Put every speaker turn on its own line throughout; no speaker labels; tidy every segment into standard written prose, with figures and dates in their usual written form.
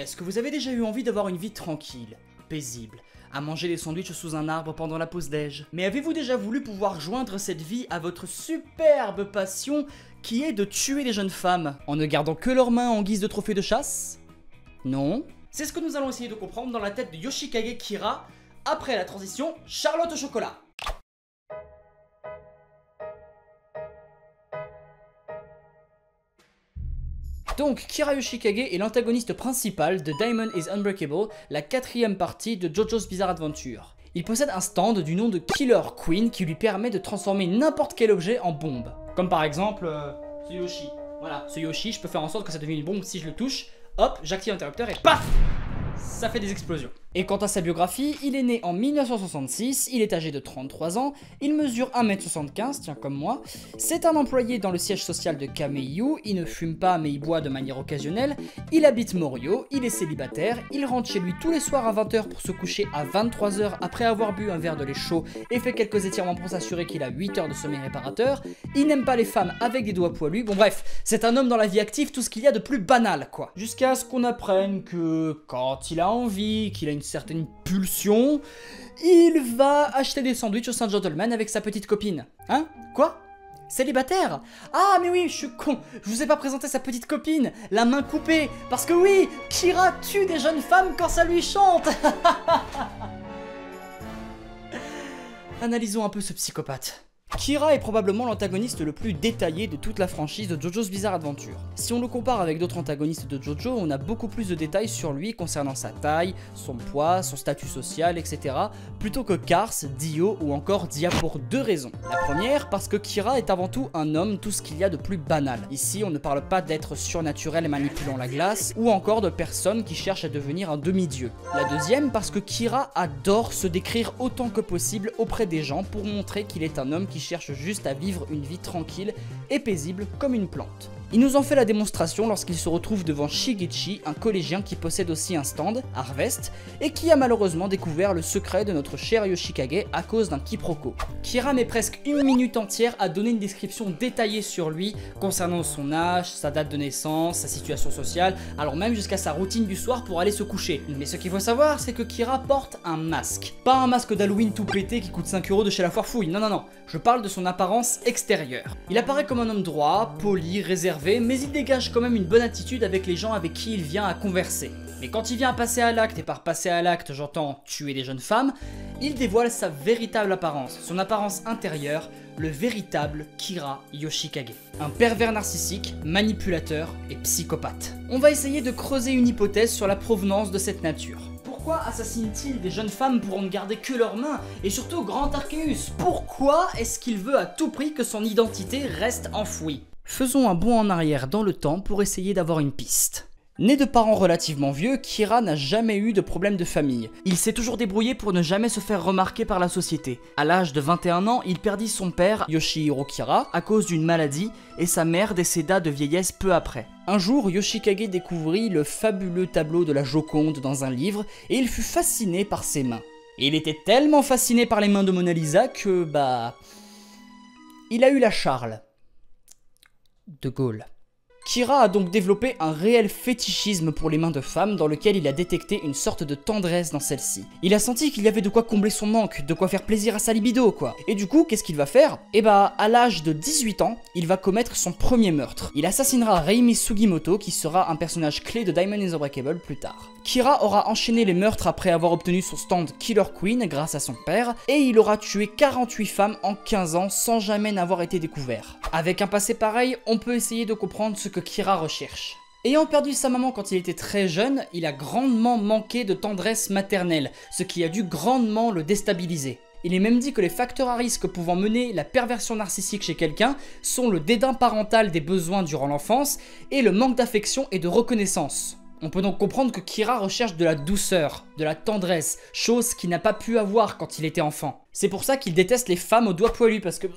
Est-ce que vous avez déjà eu envie d'avoir une vie tranquille, paisible, à manger des sandwichs sous un arbre pendant la pause déj? Mais avez-vous déjà voulu pouvoir joindre cette vie à votre superbe passion qui est de tuer les jeunes femmes en ne gardant que leurs mains en guise de trophée de chasse? Non? C'est ce que nous allons essayer de comprendre dans la tête de Yoshikage Kira après la transition Charlotte au chocolat. Donc, Kira Yoshikage est l'antagoniste principal de Diamond is Unbreakable, la 4ème partie de JoJo's Bizarre Adventure. Il possède un stand du nom de Killer Queen qui lui permet de transformer n'importe quel objet en bombe. Comme par exemple, ce Yoshi. Voilà, ce Yoshi, je peux faire en sorte que ça devienne une bombe si je le touche. Hop, j'active l'interrupteur et paf! Ça fait des explosions. Et quant à sa biographie, il est né en 1966, il est âgé de 33 ans, il mesure 1m75, tiens comme moi, c'est un employé dans le siège social de Kameiyu, il ne fume pas mais il boit de manière occasionnelle, il habite Morio, il est célibataire, il rentre chez lui tous les soirs à 20h pour se coucher à 23h après avoir bu un verre de lait chaud et fait quelques étirements pour s'assurer qu'il a 8 heures de sommeil réparateur, il n'aime pas les femmes avec des doigts poilus, bon bref, c'est un homme dans la vie active, tout ce qu'il y a de plus banal quoi. Jusqu'à ce qu'on apprenne que quand il a envie, qu'il a une certaine pulsion, il va acheter des sandwichs au Saint Gentleman avec sa petite copine. Hein? Quoi? Célibataire? Ah mais oui, je suis con, je vous ai pas présenté sa petite copine, la main coupée, parce que oui, Kira tue des jeunes femmes quand ça lui chante. Analysons un peu ce psychopathe. Kira est probablement l'antagoniste le plus détaillé de toute la franchise de JoJo's Bizarre Adventure. Si on le compare avec d'autres antagonistes de JoJo, on a beaucoup plus de détails sur lui concernant sa taille, son poids, son statut social, etc. plutôt que Cars, Dio ou encore Dia pour deux raisons. La première, parce que Kira est avant tout un homme, tout ce qu'il y a de plus banal. Ici, on ne parle pas d'être surnaturel manipulant la glace, ou encore de personnes qui cherchent à devenir un demi-dieu. La deuxième, parce que Kira adore se décrire autant que possible auprès des gens pour montrer qu'il est un homme qui cherche juste à vivre une vie tranquille et paisible comme une plante. Il nous en fait la démonstration lorsqu'il se retrouve devant Shigechi, un collégien qui possède aussi un stand, Harvest, et qui a malheureusement découvert le secret de notre cher Yoshikage à cause d'un quiproquo. Kira met presque une minute entière à donner une description détaillée sur lui, concernant son âge, sa date de naissance, sa situation sociale, alors même jusqu'à sa routine du soir pour aller se coucher. Mais ce qu'il faut savoir, c'est que Kira porte un masque. Pas un masque d'Halloween tout pété qui coûte 5 € de chez la foire fouille, non non non, je parle de son apparence extérieure. Il apparaît comme un homme droit, poli, réservé, mais il dégage quand même une bonne attitude avec les gens avec qui il vient à converser. Mais quand il vient à passer à l'acte, et par passer à l'acte j'entends tuer des jeunes femmes, il dévoile sa véritable apparence, son apparence intérieure, le véritable Kira Yoshikage. Un pervers narcissique, manipulateur et psychopathe. On va essayer de creuser une hypothèse sur la provenance de cette nature. Pourquoi assassine-t-il des jeunes femmes pour en garder que leurs mains? Et surtout, Grand Arceus, pourquoi est-ce qu'il veut à tout prix que son identité reste enfouie? Faisons un bond en arrière dans le temps pour essayer d'avoir une piste. Né de parents relativement vieux, Kira n'a jamais eu de problème de famille. Il s'est toujours débrouillé pour ne jamais se faire remarquer par la société. À l'âge de 21 ans, il perdit son père, Yoshihiro Kira, à cause d'une maladie, et sa mère décéda de vieillesse peu après. Un jour, Yoshikage découvrit le fabuleux tableau de la Joconde dans un livre, et il fut fasciné par ses mains. Et il était tellement fasciné par les mains de Mona Lisa que, il a eu la Charles de Gaulle. Kira a donc développé un réel fétichisme pour les mains de femmes dans lequel il a détecté une sorte de tendresse dans celle-ci. Il a senti qu'il y avait de quoi combler son manque, de quoi faire plaisir à sa libido quoi. Et du coup, qu'est-ce qu'il va faire? À l'âge de 18 ans, il va commettre son premier meurtre. Il assassinera Reimi Sugimoto qui sera un personnage clé de Diamond is Unbreakable plus tard. Kira aura enchaîné les meurtres après avoir obtenu son stand Killer Queen grâce à son père, et il aura tué 48 femmes en 15 ans sans jamais n'avoir été découvert. Avec un passé pareil, on peut essayer de comprendre ce que Kira recherche. Ayant perdu sa maman quand il était très jeune, il a grandement manqué de tendresse maternelle, ce qui a dû grandement le déstabiliser. Il est même dit que les facteurs à risque pouvant mener la perversion narcissique chez quelqu'un sont le dédain parental des besoins durant l'enfance et le manque d'affection et de reconnaissance. On peut donc comprendre que Kira recherche de la douceur, de la tendresse, chose qu'il n'a pas pu avoir quand il était enfant. C'est pour ça qu'il déteste les femmes aux doigts poilus parce que...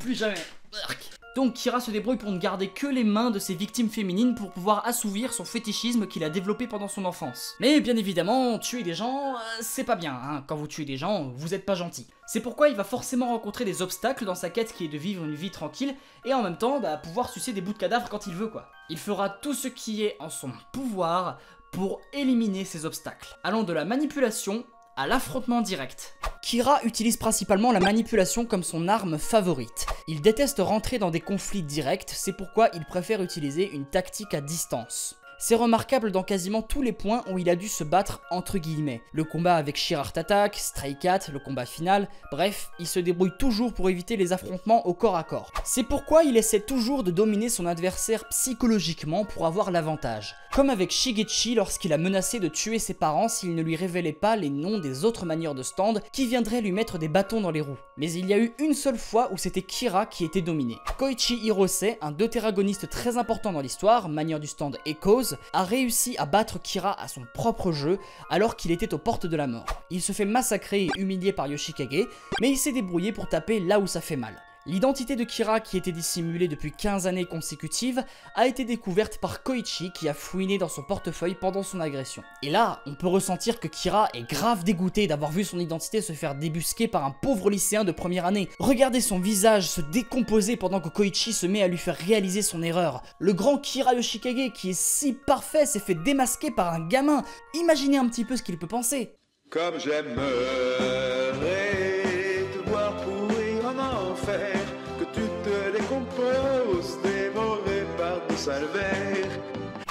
plus jamais. Donc Kira se débrouille pour ne garder que les mains de ses victimes féminines pour pouvoir assouvir son fétichisme qu'il a développé pendant son enfance. Mais bien évidemment, tuer des gens, c'est pas bien, hein. Quand vous tuez des gens, vous êtes pas gentil. C'est pourquoi il va forcément rencontrer des obstacles dans sa quête qui est de vivre une vie tranquille et en même temps pouvoir sucer des bouts de cadavres quand il veut quoi. Il fera tout ce qui est en son pouvoir pour éliminer ces obstacles, allant de la manipulation à l'affrontement direct. Kira utilise principalement la manipulation comme son arme favorite. Il déteste rentrer dans des conflits directs, c'est pourquoi il préfère utiliser une tactique à distance. C'est remarquable dans quasiment tous les points où il a dû se battre entre guillemets. Le combat avec Shirar Attack, Stray Cat, le combat final, bref, il se débrouille toujours pour éviter les affrontements au corps à corps. C'est pourquoi il essaie toujours de dominer son adversaire psychologiquement pour avoir l'avantage. Comme avec Shigechi lorsqu'il a menacé de tuer ses parents s'il ne lui révélait pas les noms des autres manieurs de stand qui viendraient lui mettre des bâtons dans les roues. Mais il y a eu une seule fois où c'était Kira qui était dominé. Koichi Hirose, un deutéragoniste très important dans l'histoire, manieur du stand et cause, a réussi à battre Kira à son propre jeu alors qu'il était aux portes de la mort. Il se fait massacrer et humilier par Yoshikage, mais il s'est débrouillé pour taper là où ça fait mal. L'identité de Kira, qui était dissimulée depuis 15 années consécutives, a été découverte par Koichi qui a fouiné dans son portefeuille pendant son agression. Et là, on peut ressentir que Kira est grave dégoûté d'avoir vu son identité se faire débusquer par un pauvre lycéen de première année. Regardez son visage se décomposer pendant que Koichi se met à lui faire réaliser son erreur. Le grand Kira Yoshikage, qui est si parfait, s'est fait démasquer par un gamin. Imaginez un petit peu ce qu'il peut penser.
Comme j'aimerais te voir pourrir en enfer, que tu te décomposes, dévoré par des salvaires.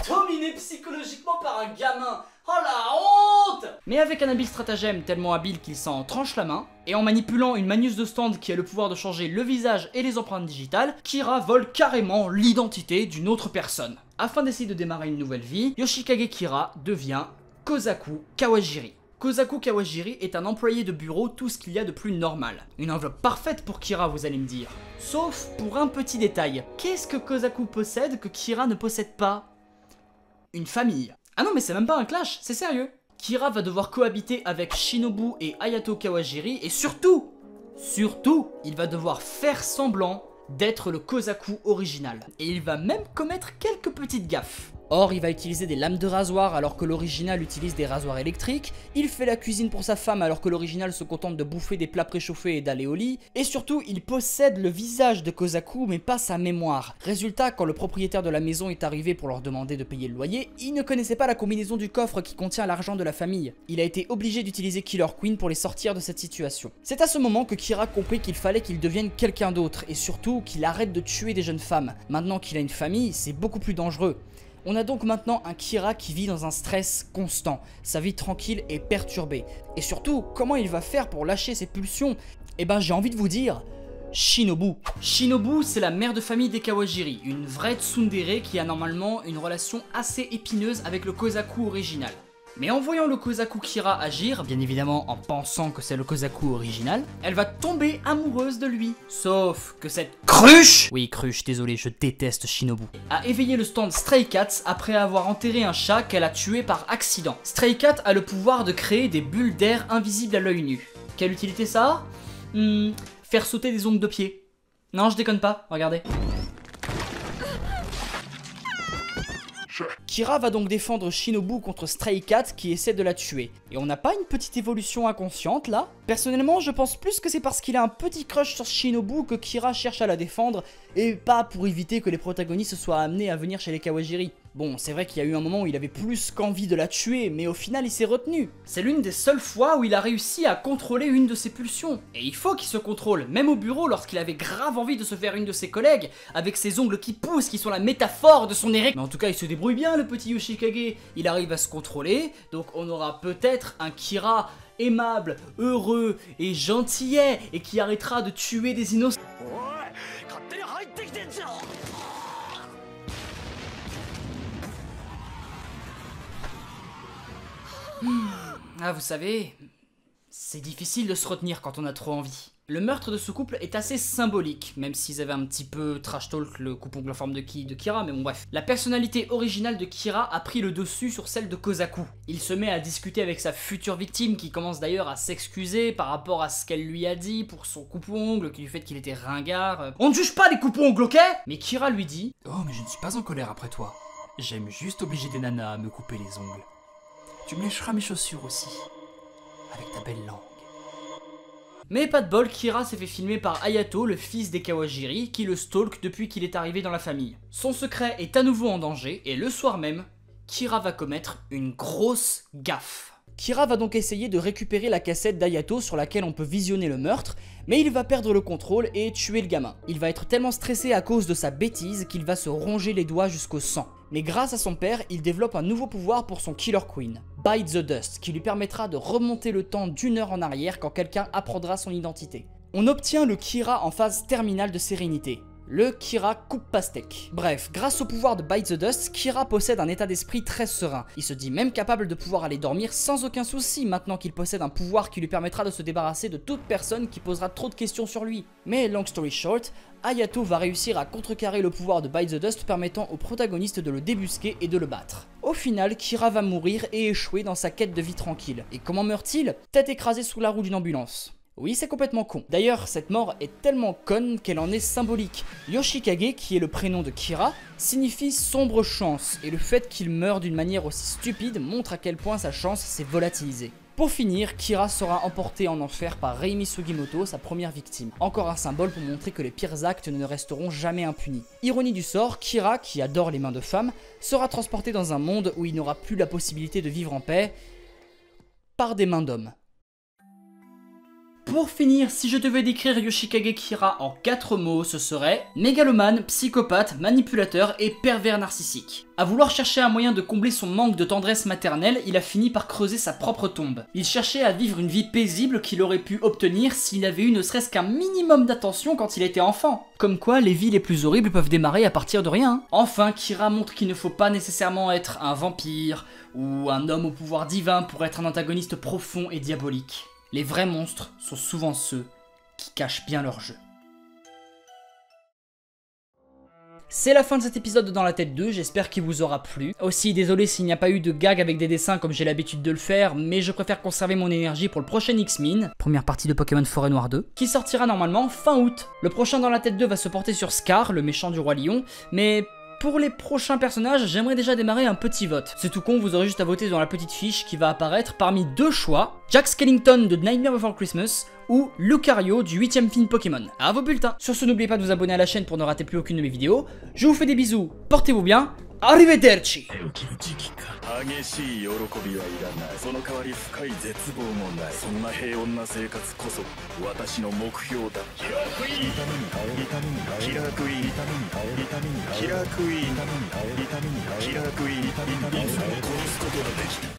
Dominé psychologiquement par un gamin. Oh la honte! Mais avec un habile stratagème tellement habile qu'il s'en tranche la main, et en manipulant une Magnus de stand qui a le pouvoir de changer le visage et les empreintes digitales, Kira vole carrément l'identité d'une autre personne. Afin d'essayer de démarrer une nouvelle vie, Yoshikage Kira devient Kozaku Kawajiri. Kozaku Kawajiri est un employé de bureau, tout ce qu'il y a de plus normal. Une enveloppe parfaite pour Kira, vous allez me dire. Sauf pour un petit détail. Qu'est-ce que Kozaku possède que Kira ne possède pas? Une famille. Ah non mais c'est même pas un clash, c'est sérieux. Kira va devoir cohabiter avec Shinobu et Hayato Kawajiri et surtout, il va devoir faire semblant d'être le Kozaku original. Et il va même commettre quelques petites gaffes. Or, il va utiliser des lames de rasoir alors que l'original utilise des rasoirs électriques, il fait la cuisine pour sa femme alors que l'original se contente de bouffer des plats préchauffés et d'aller au lit, et surtout, il possède le visage de Kozaku mais pas sa mémoire. Résultat, quand le propriétaire de la maison est arrivé pour leur demander de payer le loyer, il ne connaissait pas la combinaison du coffre qui contient l'argent de la famille. Il a été obligé d'utiliser Killer Queen pour les sortir de cette situation. C'est à ce moment que Kira comprit qu'il fallait qu'il devienne quelqu'un d'autre, et surtout qu'il arrête de tuer des jeunes femmes. Maintenant qu'il a une famille, c'est beaucoup plus dangereux. On a donc maintenant un Kira qui vit dans un stress constant, sa vie tranquille est perturbée. Et surtout, comment il va faire pour lâcher ses pulsions? Eh ben j'ai envie de vous dire, Shinobu. Shinobu, c'est la mère de famille des Kawajiri, une vraie tsundere qui a normalement une relation assez épineuse avec le Kozaku original. Mais en voyant le Kozaku Kira agir, bien évidemment en pensant que c'est le Kozaku original, elle va tomber amoureuse de lui. Sauf que cette cruche, oui cruche, désolé, je déteste Shinobu, a éveillé le stand Stray Cats après avoir enterré un chat qu'elle a tué par accident. Stray Cat a le pouvoir de créer des bulles d'air invisibles à l'œil nu. Quelle utilité ça a? Faire sauter des ongles de pied. Non, je déconne pas, regardez. Kira va donc défendre Shinobu contre Stray Cat qui essaie de la tuer. Et on n'a pas une petite évolution inconsciente là? Personnellement, je pense plus que c'est parce qu'il a un petit crush sur Shinobu que Kira cherche à la défendre et pas pour éviter que les protagonistes soient amenés à venir chez les Kawajiri. Bon, c'est vrai qu'il y a eu un moment où il avait plus qu'envie de la tuer, mais au final il s'est retenu. C'est l'une des seules fois où il a réussi à contrôler une de ses pulsions. Et il faut qu'il se contrôle, même au bureau lorsqu'il avait grave envie de se faire une de ses collègues, avec ses ongles qui poussent, qui sont la métaphore de son érection. Mais en tout cas il se débrouille bien le petit Yoshikage, il arrive à se contrôler, donc on aura peut-être un Kira aimable, heureux et gentillet, et qui arrêtera de tuer des innocents. Ah, vous savez, c'est difficile de se retenir quand on a trop envie. Le meurtre de ce couple est assez symbolique, même s'ils avaient un petit peu trash talk le coupe-ongle en forme de Kira, mais bon bref. La personnalité originale de Kira a pris le dessus sur celle de Kozaku. Il se met à discuter avec sa future victime, qui commence d'ailleurs à s'excuser par rapport à ce qu'elle lui a dit pour son coupe-ongle, du fait qu'il était ringard. On ne juge pas les coupe-ongles, ok? Mais Kira lui dit: oh mais je ne suis pas en colère après toi. J'aime juste obliger des nanas à me couper les ongles. Tu me lécheras mes chaussures aussi, avec ta belle langue. Mais pas de bol, Kira s'est fait filmer par Hayato, le fils des Kawajiri, qui le stalk depuis qu'il est arrivé dans la famille. Son secret est à nouveau en danger, et le soir même, Kira va commettre une grosse gaffe. Kira va donc essayer de récupérer la cassette d'Hayato sur laquelle on peut visionner le meurtre, mais il va perdre le contrôle et tuer le gamin. Il va être tellement stressé à cause de sa bêtise qu'il va se ronger les doigts jusqu'au sang. Mais grâce à son père, il développe un nouveau pouvoir pour son Killer Queen, Bite the Dust, qui lui permettra de remonter le temps d'1 heure en arrière quand quelqu'un apprendra son identité. On obtient le Kira en phase terminale de sérénité. Le Kira coupe pastèque. Bref, grâce au pouvoir de Bite the Dust, Kira possède un état d'esprit très serein. Il se dit même capable de pouvoir aller dormir sans aucun souci maintenant qu'il possède un pouvoir qui lui permettra de se débarrasser de toute personne qui posera trop de questions sur lui. Mais long story short, Hayato va réussir à contrecarrer le pouvoir de Bite the Dust permettant au protagoniste de le débusquer et de le battre. Au final, Kira va mourir et échouer dans sa quête de vie tranquille. Et comment meurt-il? Tête écrasée sous la roue d'une ambulance. Oui, c'est complètement con. D'ailleurs, cette mort est tellement conne qu'elle en est symbolique. Yoshikage, qui est le prénom de Kira, signifie sombre chance, et le fait qu'il meure d'une manière aussi stupide montre à quel point sa chance s'est volatilisée. Pour finir, Kira sera emporté en enfer par Reimi Sugimoto, sa première victime. Encore un symbole pour montrer que les pires actes ne resteront jamais impunis. Ironie du sort, Kira, qui adore les mains de femmes, sera transporté dans un monde où il n'aura plus la possibilité de vivre en paix par des mains d'hommes. Pour finir, si je devais décrire Yoshikage Kira en 4 mots, ce serait mégalomane, psychopathe, manipulateur et pervers narcissique. À vouloir chercher un moyen de combler son manque de tendresse maternelle, il a fini par creuser sa propre tombe. Il cherchait à vivre une vie paisible qu'il aurait pu obtenir s'il avait eu ne serait-ce qu'un minimum d'attention quand il était enfant. Comme quoi, les vies les plus horribles peuvent démarrer à partir de rien. Enfin, Kira montre qu'il ne faut pas nécessairement être un vampire ou un homme au pouvoir divin pour être un antagoniste profond et diabolique. Les vrais monstres sont souvent ceux qui cachent bien leur jeu. C'est la fin de cet épisode de Dans la tête 2, j'espère qu'il vous aura plu. Aussi, désolé s'il n'y a pas eu de gag avec des dessins comme j'ai l'habitude de le faire, mais je préfère conserver mon énergie pour le prochain X-Men, première partie de Pokémon Forêt Noire 2, qui sortira normalement fin août. Le prochain Dans la tête 2 va se porter sur Scar, le méchant du Roi Lion, mais pour les prochains personnages, j'aimerais déjà démarrer un petit vote. C'est tout con, vous aurez juste à voter dans la petite fiche qui va apparaître parmi 2 choix, Jack Skellington de Nightmare Before Christmas ou Lucario du 8ème film Pokémon. À vos bulletins. Sur ce, n'oubliez pas de vous abonner à la chaîne pour ne rater plus aucune de mes vidéos. Je vous fais des bisous, portez-vous bien, arrivederci.
激しい喜びはいらない。その代わり深い絶望もない。そんな平穏な生活こそ私の目標だ。キラークイーン、キラークイーン、キラークイーン、キラークイーン、いつも殺すことができた。